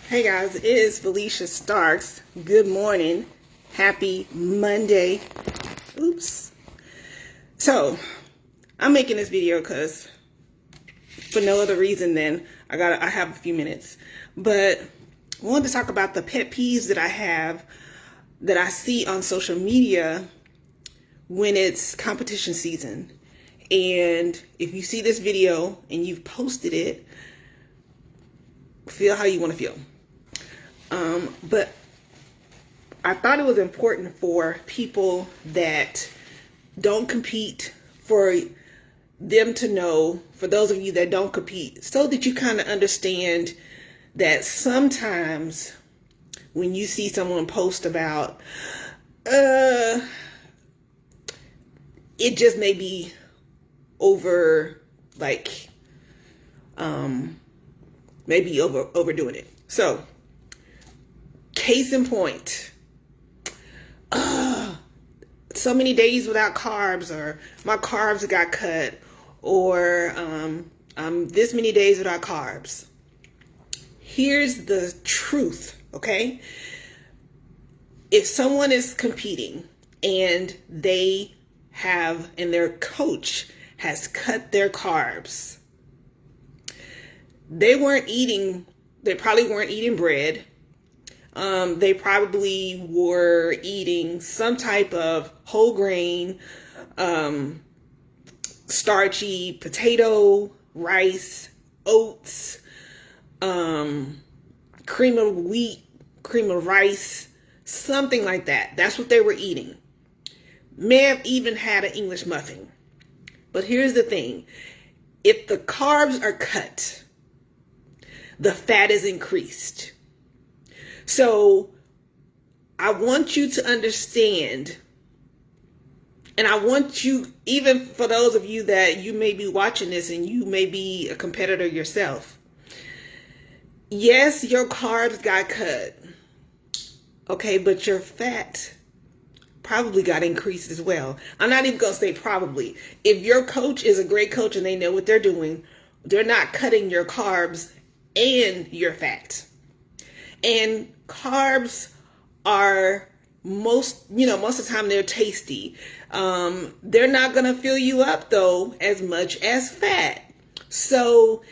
Hey guys, it is Felicia Starks. Good morning. Happy Monday. Oops. So, I'm making this video because for no other reason than I have a few minutes. But I wanted to talk about the pet peeves that I have that I see on social media when it's competition season. And if you see this video and you've posted it, feel how you want to feel. But I thought it was important for people that don't compete, for them to know, for those of you that don't compete, so that you kind of understand that sometimes when you see someone post about, it just may be over, like, maybe overdoing it. So, case in point, so many days without carbs, or my carbs got cut, or this many days without carbs. Here's the truth, okay? If someone is competing and and their coach has cut their carbs, they probably weren't eating bread. They probably were eating some type of whole grain, starchy potato, rice, oats, cream of wheat, cream of rice, something like that. That's what they were eating. May have even had an English muffin. But here's the thing. If the carbs are cut, the fat is increased. So I want you to understand, and I want you, even for those of you that you may be watching this and you may be a competitor yourself, yes, your carbs got cut, okay, but your fat probably got increased as well. I'm not even going to say probably. If your coach is a great coach and they know what they're doing, they're not cutting your carbs and your fat. And carbs are most of the time they're tasty. They're not going to fill you up though as much as fat. So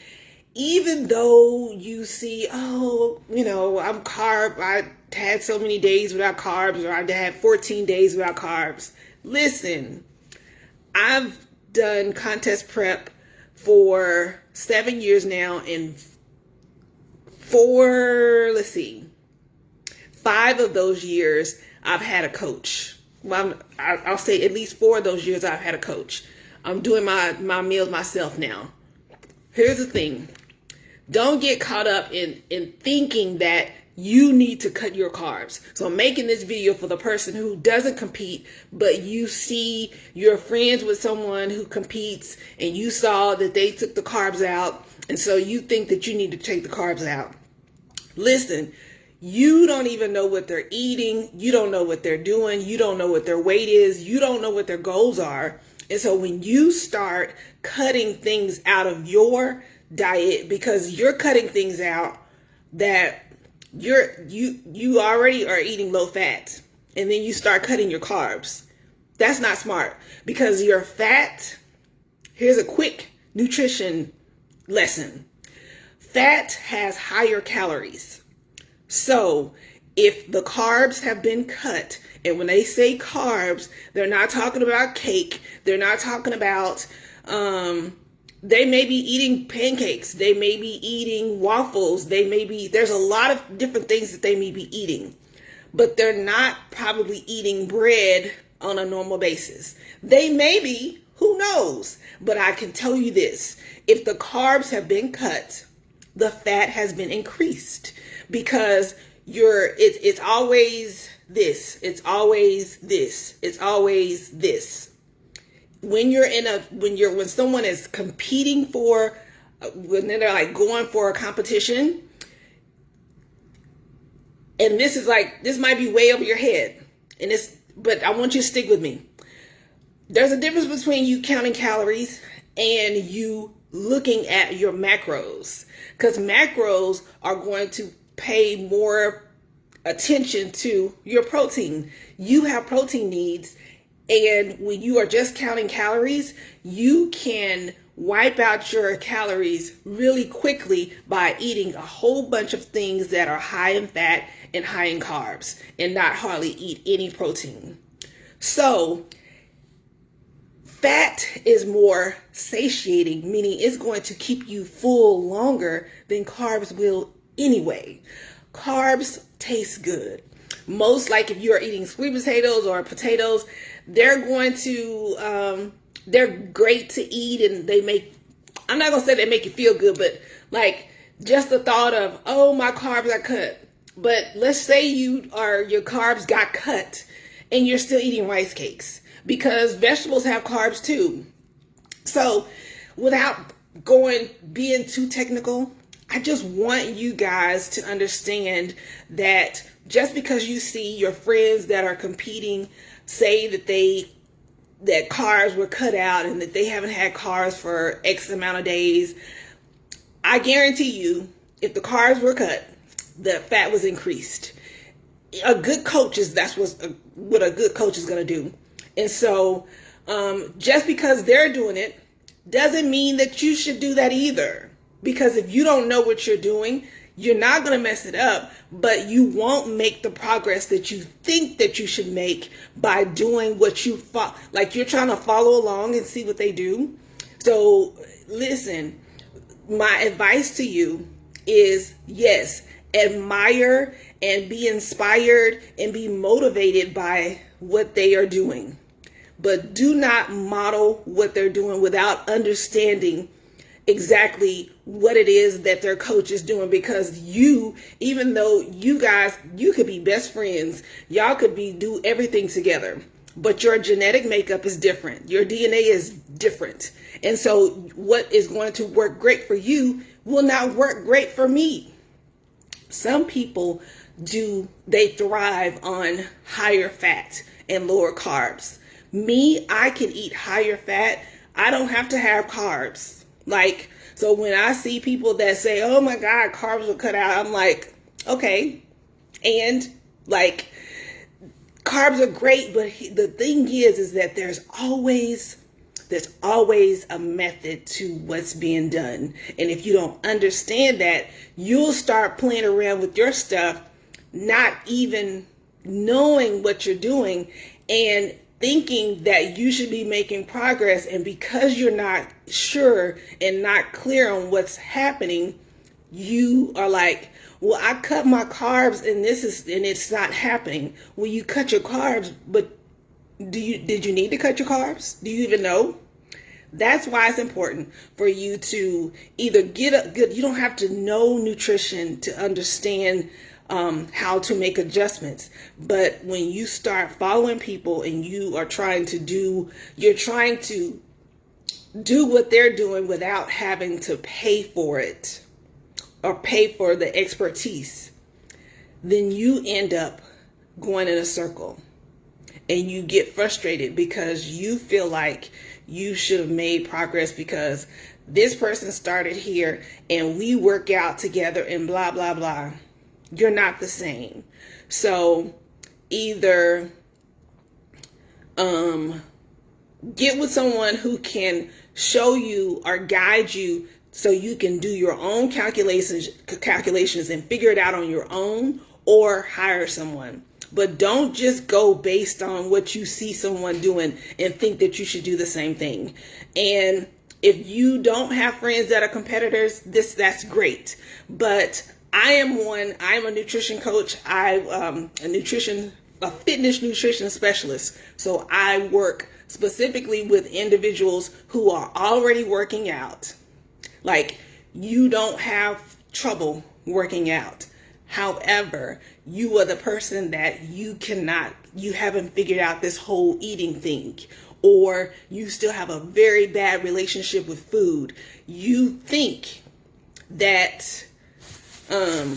even though you see, I'm carb, I had so many days without carbs, or I had 14 days without carbs. Listen, I've done contest prep for 7 years now, and 5 of those years I've had a coach. Well, I'll say at least 4 of those years I've had a coach. I'm doing my meals myself now. Here's the thing. Don't get caught up in thinking that you need to cut your carbs. So I'm making this video for the person who doesn't compete, but you see you're friends with someone who competes and you saw that they took the carbs out, and so you think that you need to take the carbs out. Listen, you don't even know what they're eating. You don't know what they're doing. You don't know what their weight is. You don't know what their goals are. And so when you start cutting things out of your diet, because you're cutting things out that you already are eating low fat, and then you start cutting your carbs, that's not smart, because your fat, here's a quick nutrition lesson. Fat has higher calories. So if the carbs have been cut, and when they say carbs, they're not talking about cake. They're not talking about, they may be eating pancakes. They may be eating waffles. There's a lot of different things that they may be eating, but they're not probably eating bread on a normal basis. They may be, who knows? But I can tell you this, if the carbs have been cut, the fat has been increased, because it's always this, it's always this, it's always this. When someone is competing when they're like going for a competition, and this might be way over your head, but I want you to stick with me. There's a difference between you counting calories and you looking at your macros, because macros are going to pay more attention to your protein. You have protein needs, and when you are just counting calories, you can wipe out your calories really quickly by eating a whole bunch of things that are high in fat and high in carbs and not hardly eat any protein. So fat is more satiating, meaning it's going to keep you full longer than carbs will anyway. Carbs taste good. Most, like if you're eating sweet potatoes or potatoes, they're great to eat, and I'm not going to say they make you feel good, but like just the thought of, oh, my carbs are cut. But let's say your carbs got cut and you're still eating rice cakes, because vegetables have carbs too. So without being too technical, I just want you guys to understand that just because you see your friends that are competing say that carbs were cut out and that they haven't had carbs for X amount of days, I guarantee you, if the carbs were cut, the fat was increased. That's what a good coach is going to do. And so just because they're doing it doesn't mean that you should do that either. Because if you don't know what you're doing, you're not going to mess it up, but you won't make the progress that you think that you should make by doing what like you're trying to follow along and see what they do. So listen, my advice to you is, yes, admire and be inspired and be motivated by what they are doing, but do not model what they're doing without understanding exactly what it is that their coach is doing. Because even though you could be best friends, y'all could do everything together, but your genetic makeup is different. Your DNA is different. And so what is going to work great for you will not work great for me. Some people they thrive on higher fat and lower carbs. Me, I can eat higher fat. I don't have to have carbs. So when I see people that say, oh my God, carbs were cut out, I'm like, okay. And carbs are great, but the thing is that there's always a method to what's being done. And if you don't understand that, you'll start playing around with your stuff, not even knowing what you're doing and thinking that you should be making progress. And because you're not sure and not clear on what's happening, you are like, well, I cut my carbs and it's not happening. Well, you cut your carbs, but did you need to cut your carbs? Do you even know? That's why it's important for you to either you don't have to know nutrition to understand how to make adjustments. But when you start following people and you're trying to do what they're doing without having to pay for it or pay for the expertise, then you end up going in a circle and you get frustrated because you feel like you should have made progress because this person started here and we work out together and blah, blah, blah. You're not the same. So either get with someone who can show you or guide you so you can do your own calculations and figure it out on your own, or hire someone. But don't just go based on what you see someone doing and think that you should do the same thing. And if you don't have friends that are competitors, that's great. But I'm a nutrition coach. I'm a fitness nutrition specialist. So I work specifically with individuals who are already working out. Like, you don't have trouble working out. However, you are the person that you haven't figured out this whole eating thing, or you still have a very bad relationship with food. You think that bananas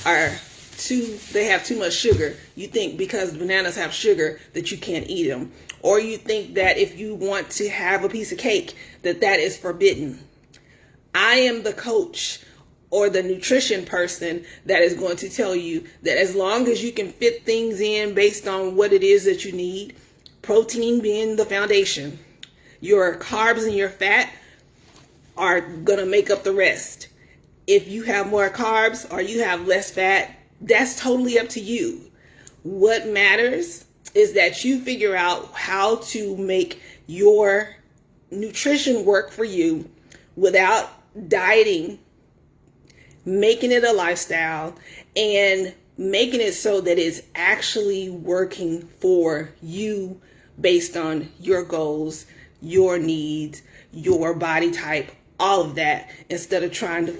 are too much sugar. You think because bananas have sugar that you can't eat them. Or you think that if you want to have a piece of cake, that is forbidden. I am the coach or the nutrition person that is going to tell you that as long as you can fit things in based on what it is that you need, protein being the foundation, your carbs and your fat are going to make up the rest. If you have more carbs or you have less fat, that's totally up to you. What matters is that you figure out how to make your nutrition work for you without dieting, making it a lifestyle, and making it so that it's actually working for you based on your goals, your needs, your body type, all of that, instead of trying to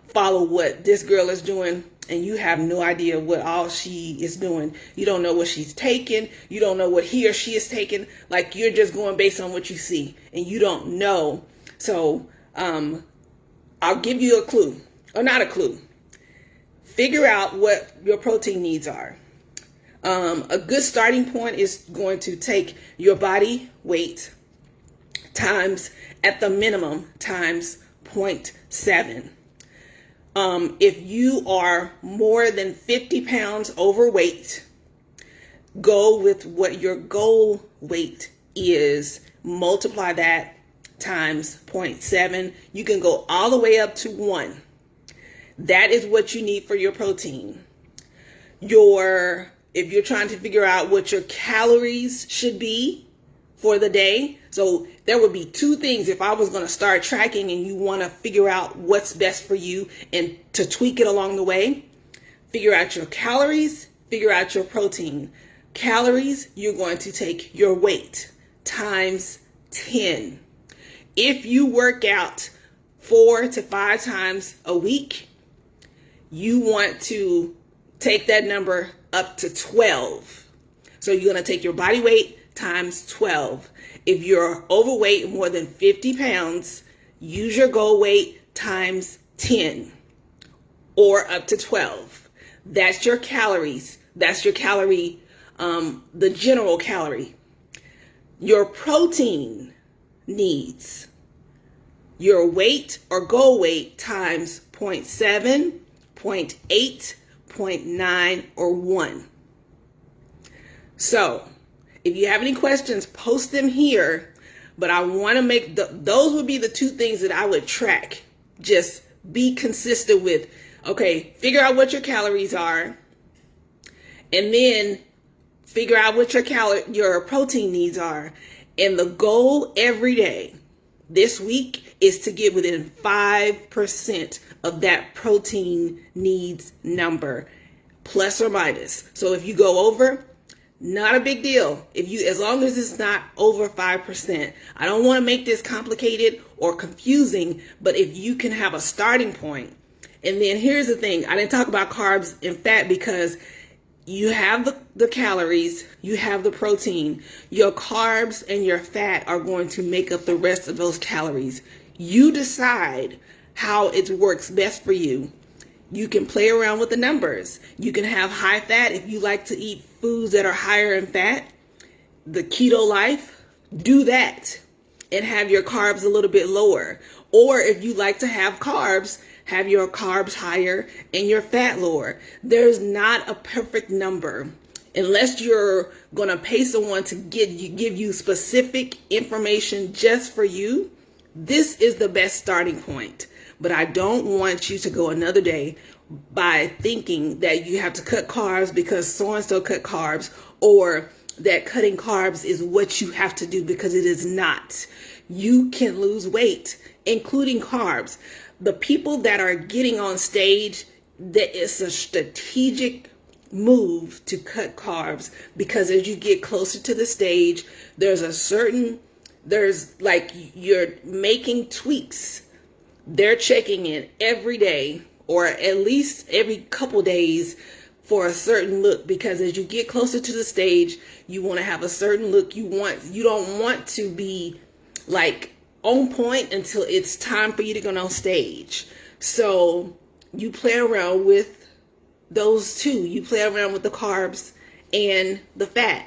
follow what this girl is doing, and you have no idea what all she is doing. You don't know what she's taking. You don't know what he or she is taking. Like, you're just going based on what you see, and you don't know. So I'll give you a clue, or not a clue. Figure out what your protein needs are. A good starting point is going to take your body weight times, at the minimum, times 0.7. If you are more than 50 pounds overweight, go with what your goal weight is, multiply that times 0.7. You can go all the way up to 1. That is what you need for your protein. If you're trying to figure out what your calories should be for the day, so there would be 2 things if I was going to start tracking and you want to figure out what's best for you and to tweak it along the way. Figure out your calories, figure out your protein. Calories, you're going to take your weight times 10. If you work out 4 to 5 times a week, you want to take that number up to 12. So you're going to take your body weight times 12. If you're overweight, more than 50 pounds, use your goal weight times 10 or up to 12. That's your calories. That's your calorie, the general calorie. Your protein needs, your weight or goal weight times 0.7, 0.8, 0.9, or 1. So, if you have any questions, post them here. But I want to make those would be the 2 things that I would track. Just be consistent with. Okay, figure out what your calories are, and then figure out what your protein needs are. And the goal every day this week is to get within 5% of that protein needs number, plus or minus. So if you go over, not a big deal. As long as it's not over 5%. I don't want to make this complicated or confusing, but if you can have a starting point. And then here's the thing. I didn't talk about carbs and fat because you have the calories, you have the protein. Your carbs and your fat are going to make up the rest of those calories. You decide how it works best for you. You can play around with the numbers. You can have high fat if you like to eat foods that are higher in fat. The keto life, do that and have your carbs a little bit lower. Or if you like to have carbs, have your carbs higher and your fat lower. There's not a perfect number. Unless you're going to pay someone to give you specific information just for you, this is the best starting point. But I don't want you to go another day by thinking that you have to cut carbs because so-and-so cut carbs, or that cutting carbs is what you have to do, because it is not. You can lose weight, including carbs. The people that are getting on stage, that it's a strategic move to cut carbs, because as you get closer to the stage, there's like you're making tweaks. They're checking in every day or at least every couple days for a certain look, because as you get closer to the stage, you want to have a certain look. You don't want to be like on point until it's time for you to go on stage. So you play around with those two. You play around with the carbs and the fat.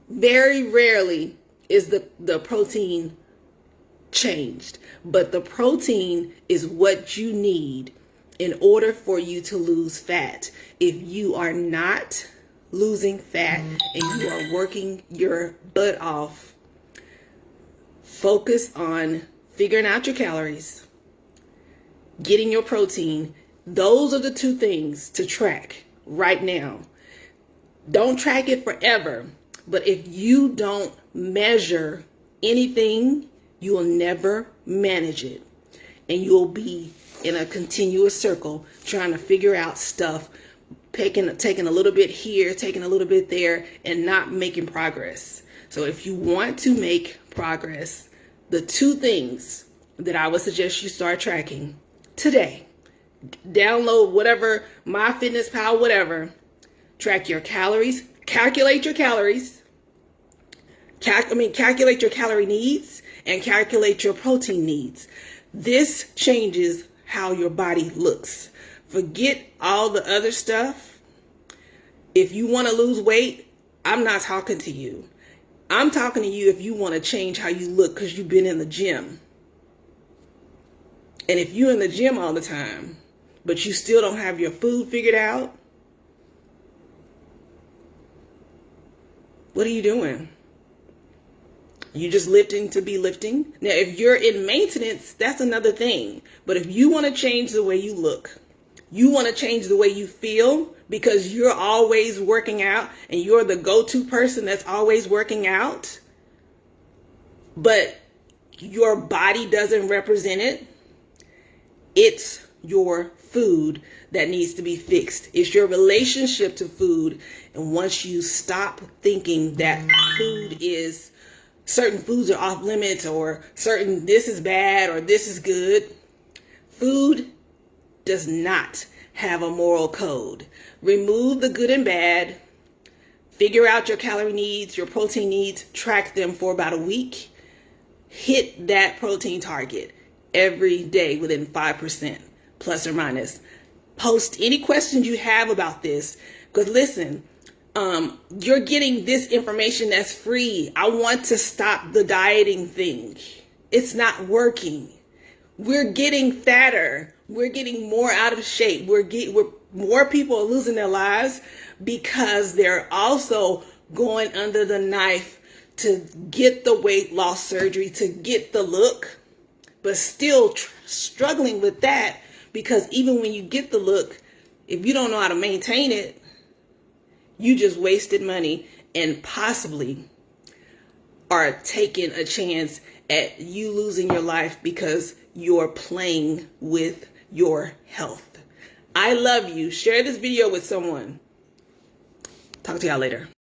Very rarely is the protein changed, but the protein is what you need in order for you to lose fat. If you are not losing fat and you are working your butt off, focus on figuring out your calories, getting your protein. Those are the two things to track right now. Don't track it forever, but if you don't measure anything, you will never manage it. And you'll be in a continuous circle trying to figure out stuff, taking a little bit here, taking a little bit there, and not making progress. So if you want to make progress, the two things that I would suggest you start tracking today, download whatever, MyFitnessPal, whatever, track your calories, calculate your calories, calculate your calorie needs, and calculate your protein needs. This changes how your body looks. Forget all the other stuff. If you want to lose weight, I'm not talking to you. I'm talking to you if you want to change how you look because you've been in the gym. And if you're in the gym all the time, but you still don't have your food figured out, what are you doing? You just lifting to be lifting? Now, if you're in maintenance, that's another thing. But if you want to change the way you look, you want to change the way you feel because you're always working out and you're the go-to person that's always working out, but your body doesn't represent it, it's your food that needs to be fixed. It's your relationship to food. And once you stop thinking that certain foods are off limits or certain this is bad or this is good, food does not have a moral code. Remove the good and bad, figure out your calorie needs, your protein needs, track them for about a week, hit that protein target every day within 5%, plus or minus. Post any questions you have about this, because listen, you're getting this information that's free. I want to stop the dieting thing. It's not working. We're getting fatter. We're getting more out of shape. More people are losing their lives because they're also going under the knife to get the weight loss surgery, to get the look, but still struggling with that because even when you get the look, if you don't know how to maintain it, you just wasted money and possibly are taking a chance at you losing your life because you're playing with your health. I love you. Share this video with someone. Talk to y'all later.